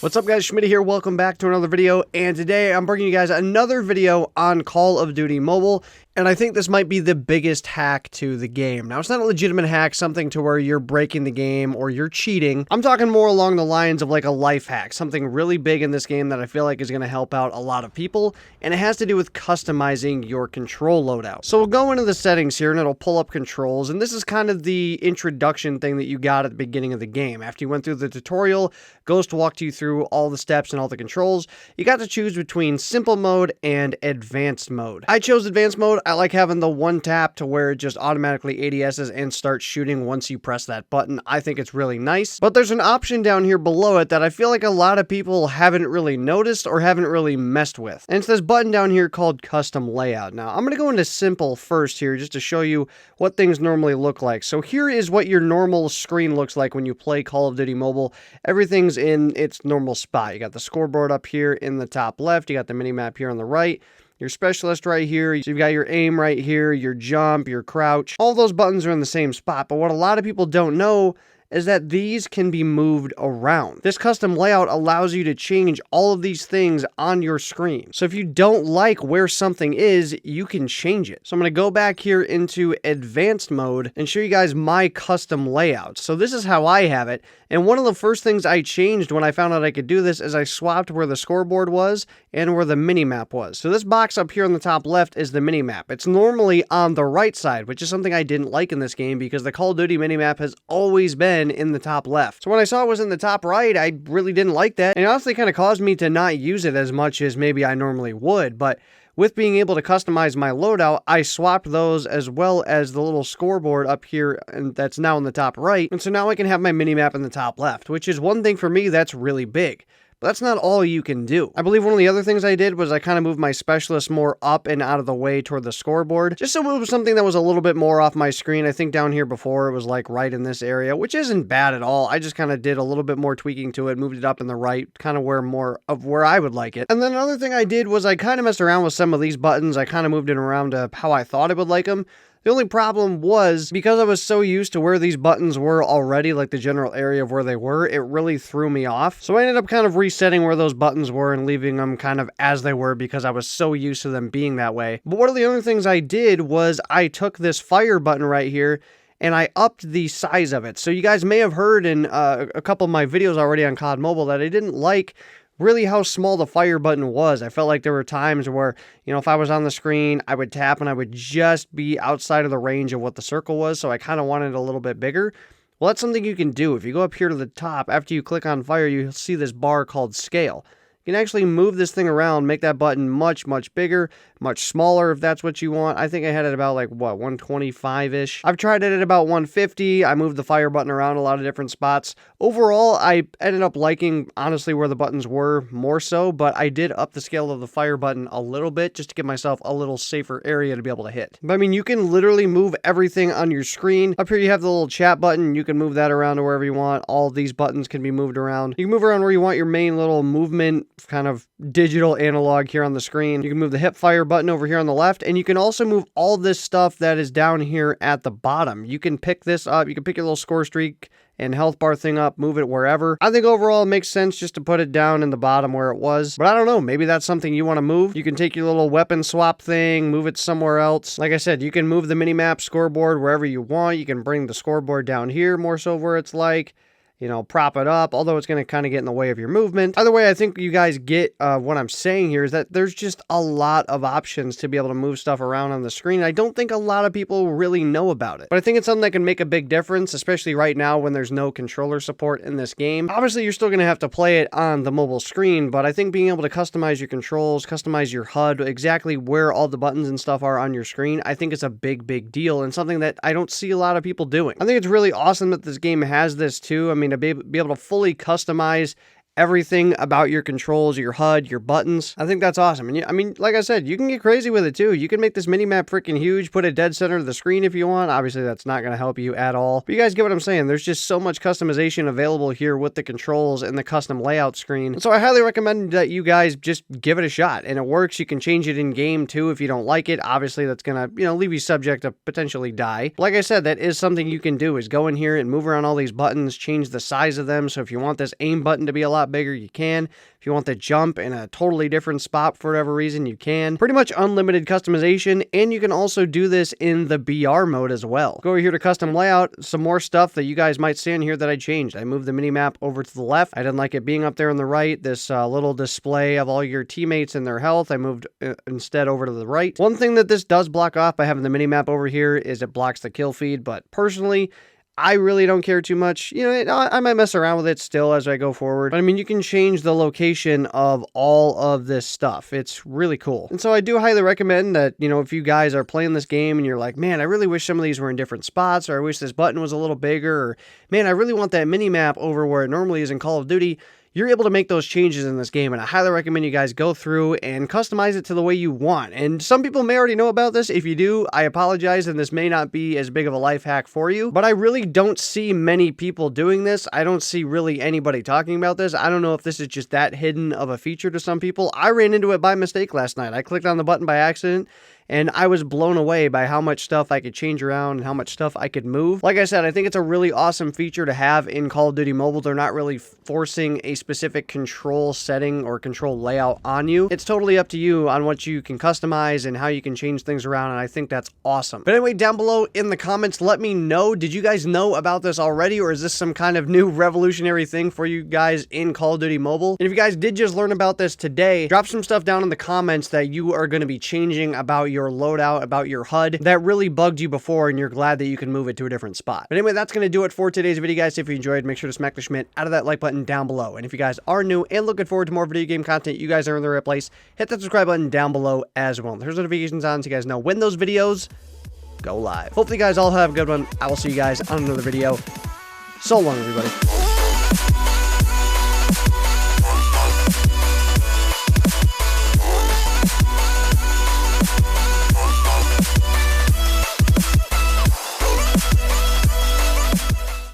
What's up guys, Schmitty here, welcome back to another video, and today I'm bringing you guys another video on Call of Duty Mobile, and I think this might be the biggest hack to the game. Now, it's not a legitimate hack, something to where you're breaking the game or you're cheating. I'm talking more along the lines of like a life hack, something really big in this game that I feel like is going to help out a lot of people, and it has to do with customizing your control loadout. So we'll go into the settings here, and it'll pull up controls, and this is kind of the introduction thing that you got at the beginning of the game. After you went through the tutorial, Ghost walked you through all the steps and all the controls. You got to choose between simple mode and advanced mode. I chose advanced mode. I like having the one tap to where it just automatically ADSs and starts shooting once you press that button. I think it's really nice. But there's an option down here below it that I feel like a lot of people haven't really noticed or haven't really messed with. And it's this button down here called custom layout. Now, I'm going to go into simple first here just to show you what things normally look like. So here is what your normal screen looks like when you play Call of Duty Mobile. Everything's in its normal spot. You got the scoreboard up here in the top left. You got the mini map here on the right. Your specialist right here. So you've got your aim right here, your jump, your crouch. All those buttons are in the same spot. But what a lot of people don't know is that these can be moved around. This custom layout allows you to change all of these things on your screen. So if you don't like where something is, you can change it. So I'm going to go back here into advanced mode and show you guys my custom layout. So this is how I have it. And one of the first things I changed when I found out I could do this is I swapped where the scoreboard was and where the mini map was. So this box up here on the top left is the mini map. It's normally on the right side, which is something I didn't like in this game because the Call of Duty mini map has always been in the top left. So when I saw it was in the top right, I really didn't like that. And it honestly kind of caused me to not use it as much as maybe I normally would. But with being able to customize my loadout, I swapped those as well as the little scoreboard up here, and that's now in the top right. And so now I can have my mini map in the top left, which is one thing for me that's really big. But that's not all you can do. I believe one of the other things I did was I kind of moved my specialist more up and out of the way toward the scoreboard, just so it was something that was a little bit more off my screen. I think down here before it was like right in this area, which isn't bad at all. I just kind of did a little bit more tweaking to it, moved it up in the right, kind of where more of where I would like it. And then another thing I did was I kind of messed around with some of these buttons. I kind of moved it around to how I thought I would like them. The only problem was, because I was so used to where these buttons were already, like the general area of where they were, it really threw me off. So I ended up kind of resetting where those buttons were and leaving them kind of as they were because I was so used to them being that way. But one of the other things I did was I took this fire button right here and I upped the size of it. So you guys may have heard in a couple of my videos already on COD Mobile that I didn't like really how small the fire button was. I felt like there were times where, you know, if I was on the screen, I would tap and I would just be outside of the range of what the circle was, so I kind of wanted it a little bit bigger. Well, that's something you can do. If you go up here to the top, after you click on fire, you'll see this bar called scale. You can actually move this thing around, make that button much, much bigger, much smaller if that's what you want. I think I had it about like, what, 125-ish? I've tried it at about 150. I moved the fire button around a lot of different spots. Overall, I ended up liking, honestly, where the buttons were more so, but I did up the scale of the fire button a little bit just to give myself a little safer area to be able to hit. But I mean, you can literally move everything on your screen. Up here, you have the little chat button. You can move that around to wherever you want. All of these buttons can be moved around. You can move around where you want your main little movement kind of digital analog here on the screen. You can move the hip fire button over here on the left, and you can also move all this stuff that is down here at the bottom. You can pick this up. You can pick your little score streak and health bar thing up, move it wherever. I think overall it makes sense just to put it down in the bottom where it was. But I don't know, maybe that's something you want to move. You can take your little weapon swap thing, move it somewhere else. Like I said, you can move the mini-map scoreboard wherever you want. You can bring the scoreboard down here more so where it's like, you know, prop it up, although it's going to kind of get in the way of your movement. Either way, I think you guys get what I'm saying here is that there's just a lot of options to be able to move stuff around on the screen. I don't think a lot of people really know about it, but I think it's something that can make a big difference, especially right now when there's no controller support in this game. Obviously, you're still going to have to play it on the mobile screen, but I think being able to customize your controls, customize your HUD, exactly where all the buttons and stuff are on your screen, I think it's a big, big deal and something that I don't see a lot of people doing. I think it's really awesome that this game has this too. I mean, to be able to fully customize everything about your controls, your HUD, your buttons. I think that's awesome. And I mean, like I said, you can get crazy with it too. You can make this mini-map freaking huge, put it dead center of the screen if you want. Obviously, that's not going to help you at all. But you guys get what I'm saying. There's just so much customization available here with the controls and the custom layout screen. And so I highly recommend that you guys just give it a shot. And it works. You can change it in game too if you don't like it. Obviously, that's going to, leave you subject to potentially die. Like I said, that is something you can do, is go in here and move around all these buttons, change the size of them. So if you want this aim button to be a lot spot bigger, you can. If you want the jump in a totally different spot for whatever reason, you can. Pretty much unlimited customization, and you can also do this in the BR mode as well. Go over here to custom layout, some more stuff that you guys might see in here that I changed. I moved the mini-map over to the left. I didn't like it being up there on the right. This little display of all your teammates and their health, I moved instead over to the right. One thing that this does block off by having the mini-map over here is it blocks the kill feed, but personally, I really don't care too much. You know, I might mess around with it still as I go forward. But I mean, you can change the location of all of this stuff. It's really cool. And so I do highly recommend that, you know, if you guys are playing this game and you're like, man, I really wish some of these were in different spots, or I wish this button was a little bigger, or man, I really want that mini map over where it normally is in Call of Duty, you're able to make those changes in this game, and I highly recommend you guys go through and customize it to the way you want. And some people may already know about this. If you do, I apologize, and this may not be as big of a life hack for you, but I really don't see many people doing this. I don't see really anybody talking about this. I don't know if this is just that hidden of a feature to some people. I ran into it by mistake last night. I clicked on the button by accident, and I was blown away by how much stuff I could change around and how much stuff I could move. Like I said, I think it's a really awesome feature to have in Call of Duty Mobile. They're not really forcing a specific control setting or control layout on you. It's totally up to you on what you can customize and how you can change things around, and I think that's awesome. But anyway, down below in the comments, let me know, did you guys know about this already, or is this some kind of new revolutionary thing for you guys in Call of Duty Mobile? And if you guys did just learn about this today, drop some stuff down in the comments that you are going to be changing about your loadout, about your HUD, that really bugged you before and you're glad that you can move it to a different spot. But anyway, that's going to do it for today's video, guys. If you enjoyed, make sure to smack the Schmidt out of that like button down below. And if you guys are new and looking forward to more video game content, you guys are in the right place. Hit that subscribe button down below as well. There's notifications on so you guys know when those videos go live. Hopefully you guys all have a good one. I will see you guys on another video. So long, everybody.